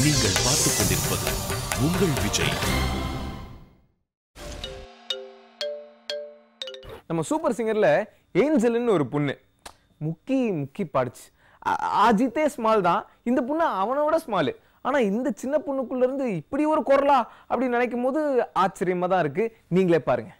நீங்கள் பார்த்துக் கொண்டிருப்பது உங்கள் விஜய். நம்ம சூப்பர் சிங்கர்ல ஏஞ்சல்னு ஒரு பொண்ணு முக்கி பாடுச்சு. அஜித்தே ஸ்மால் தான், இந்த பொண்ணு அவனோட ஸ்மால். ஆனா இந்த சின்ன பொண்ணுக்குள்ள இருந்து இப்படி ஒரு குரலா அப்படின்னு நினைக்கும் போது ஆச்சரியமா தான் இருக்கு. நீங்களே பாருங்க.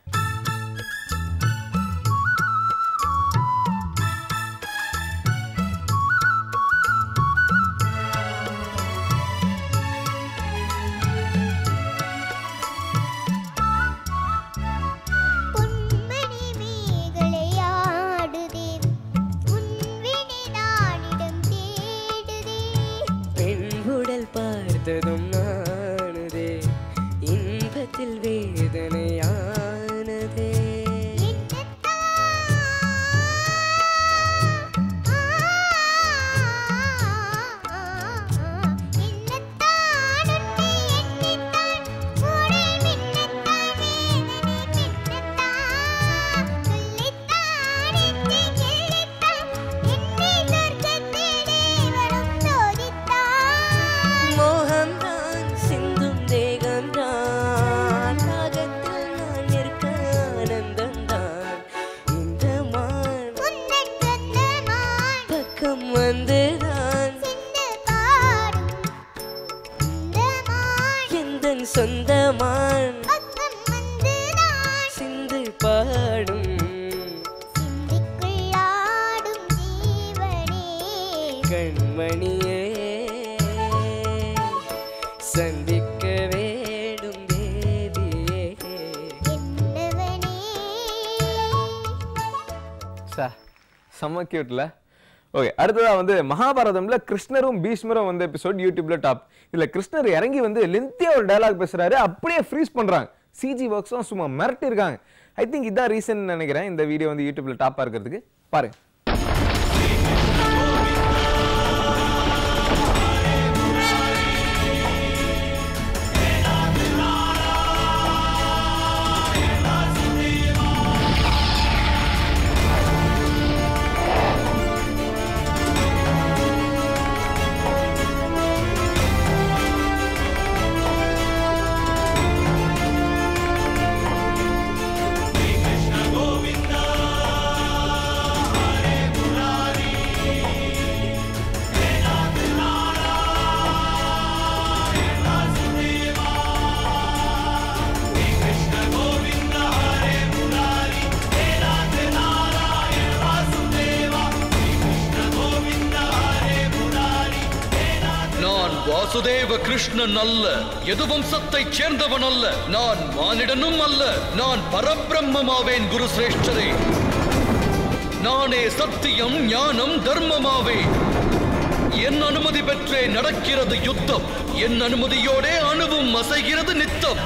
பார்த்ததும் நானதே இன்பத்தில் வேதனையானதே. சொந்தமான் சிந்து பாடும் கண்மணியே சந்திக்க வேண்டும் தேவியே. செம்ம கியூட்ல. ஓகே, அடுத்ததா வந்து மகாபாரதம்ல கிருஷ்ணரும் பீஷ்மரும் வந்து எபிசோட் யூடியூப்ல டாப். இதுல கிருஷ்ணர் இறங்கி வந்து லென்த்தியா ஒரு டயலாக் பேசுறாரு, அப்படியே ஃப்ரீஸ் பண்றாங்க. சிஜி ஒர்க்ஸும் சும்மா மிரட்டி இருக்காங்க. ஐ திங்க் இதான் ரீசன் நினைக்கிறேன் இந்த வீடியோ வந்து யூடியூப்ல டாப்பா இருக்கிறதுக்கு. பாருங்க. வாசுதேவ கிருஷ்ணன் அல்ல, எது வம்சத்தைச் சேர்ந்தவன் அல்ல, நான் மானிடனும் அல்ல, நான் பரபிரம்மமாவேன் குரு சிரேஷ்டரே. நானே சத்தியம் ஞானம் தர்மமாவேன். என் அனுமதி பெற்றே நடக்கிறது யுத்தம், என் அனுமதியோடே அணுவும் அசைகிறது நித்தம்,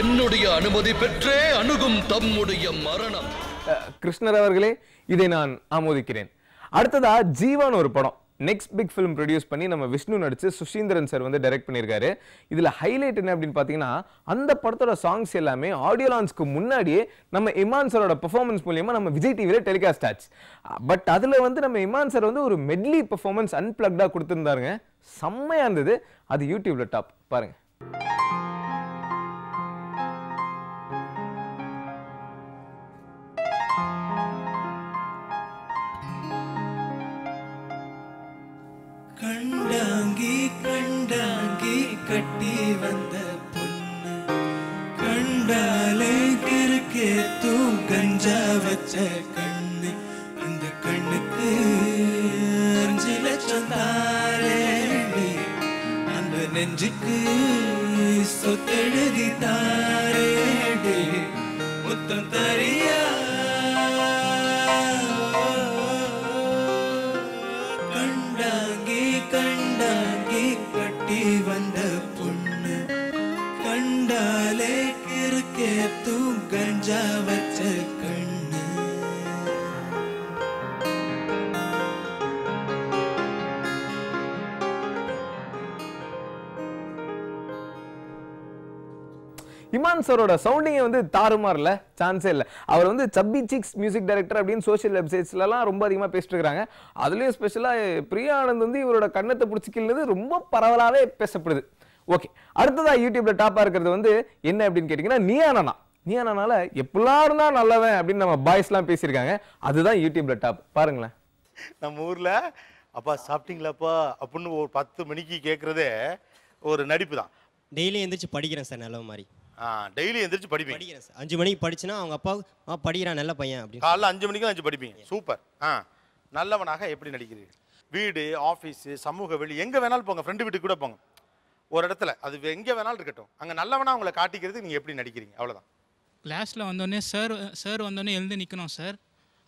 என்னுடைய அனுமதி பெற்றே அணுகும் தம்முடைய மரணம். கிருஷ்ணர் அவர்களே, இதை நான் ஆமோதிக்கிறேன். அடுத்ததா ஜீவான் ஒரு படம் நெக்ஸ்ட் பிக் ஃபிலிம் ப்ரொடியூஸ் பண்ணி நம்ம விஷ்ணு நடிச்சு சுஷீந்திரன் சார் வந்து டைரக்ட் பண்ணியிருக்காரு. இதில் ஹைலைட் என்ன அப்படின்னு பார்த்தீங்கன்னா, அந்த படத்தோட சாங்ஸ் எல்லாமே ஆடியோ லான்ச்க்கு முன்னாடியே நம்ம இமான் சாரோட பெர்ஃபார்மன்ஸ் மூலியமாக நம்ம விஜய் டிவியில் டெலிகாஸ்ட் ஆச்சு. பட் அதில் வந்து நம்ம இமான் சார் வந்து ஒரு மெட்லி பெர்ஃபார்மன்ஸ் அன்பிளக்டாக கொடுத்துருந்தாருங்க. செம்மையாக இருந்தது. அது யூடியூப்ல டாப். பாருங்க. கண்டாங்கி கண்டாங்கி கட்டி வந்த பொண்ணு கண்டாலே கிறுக்கே தூ கஞ்சா வச்ச கண்ணு, அந்த கண்ணுக்கு 5 லட்சம் தாரேடி, அந்த நெஞ்சுக்கு சொத்தெழுதி தாரேடி, முத்தம் தரியா கண்டாங்கி கட்டி வந்த பொண்ணு கண்டாலே கிறுக்கே தூ கஞ்சா வச்ச கண்ணு. இமான் சாரோட சவுண்டிங்கை வந்து தாறுமாறல, சான்ஸே இல்லை. அவர் வந்து சப்பி சிக்ஸ் மியூசிக் டைரக்டர் அப்படின்னு சோஷியல் வெப்சைட்ஸ்லாம் ரொம்ப அதிகமாக பேசிட்டு இருக்காங்க. அதுலேயும் ஸ்பெஷலாக பிரியா ஆனந்த் வந்து இவரோட கண்ணத்தை பிடிச்சிக்கிறது ரொம்ப பரவலாகவே பேசப்படுது. ஓகே, அடுத்ததா யூடியூப்ல டாப்பா இருக்கிறது வந்து என்ன அப்படின்னு கேட்டீங்கன்னா நீயானால எப்படிலாம் இருந்தா நல்லவன் அப்படின்னு நம்ம பாய்ஸ்லாம் பேசியிருக்காங்க. அதுதான் யூடியூப்ல டாப். பாருங்களேன். நம்ம ஊர்ல அப்பா சாப்பிட்டீங்களாப்பா அப்படின்னு ஒரு 10 மணிக்கு கேட்கறதே ஒரு நடிப்பு தான். டெய்லி எந்திரிச்சு படிக்கிறேன் சார், நல்ல மாதிரி. டெய்லி எந்திரிச்சு படிக்கிறேன் சார். 5 மணிக்கு படிச்சுன்னா அவங்க அப்பா படிக்கிறான் நல்ல பையன் அப்படின்னு. காலைல 5 மணிக்கு 5 படிப்பீங்க. சூப்பர். நல்லவனாக எப்படி நடிக்கிறீர்கள்? வீடு, ஆஃபீஸ், சமூக வெளி எங்க வேணாலும் போங்க, ஃப்ரெண்டு வீட்டுக்கு கூட போங்க, ஒரு இடத்துல அது எங்க வேணாலும் இருக்கட்டும், அங்க நல்லவனா உங்களை காட்டிக்கிறதுக்கு நீங்க எப்படி நடிக்கிறீங்க? அவ்வளவுதான். கிளாஸில் வந்தோடனே சார் வந்தோடனே எழுந்து நிற்கணும் சார்.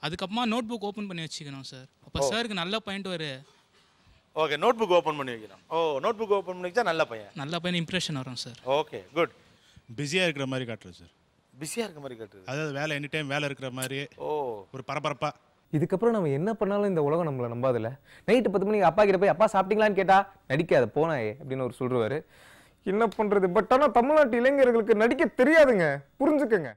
அதுக்கப்புறமா நோட் புக் ஓப்பன் பண்ணி வச்சுக்கணும் சார். அப்போ சாருக்கு நல்ல பாயிண்ட் வரும். ஓகே, நோட் புக் ஓப்பன் பண்ணி வைக்கணும். நோட் புக் ஓப்பன் பண்ணி வச்சா நல்ல பையன் இம்ப்ரெஷன் வரும் சார். Okay, good. பிஸியாக இருக்கிற மாதிரி காட்டுறது சார். பிஸியாக இருக்கிற மாதிரி காட்டுறது, அதாவது வேலை எனி டைம் வேலை இருக்கிற மாதிரி. ஒரு பரபரப்பா. இதுக்கப்புறம் நம்ம என்ன பண்ணாலும் இந்த உலகம் நம்மளை நம்பாதுல்ல. நைட்டு 10 மணிக்கு அப்பா கிட்ட போய் அப்பா சாப்பிட்டீங்களான்னு கேட்டா நடிக்காத போனாயே அப்படின்னு ஒரு சொல்றாரு. என்ன பண்றது? பட் ஆனால் தமிழ்நாட்டு இளைஞர்களுக்கு நடிக்க தெரியாதுங்க, புரிஞ்சுக்கங்க.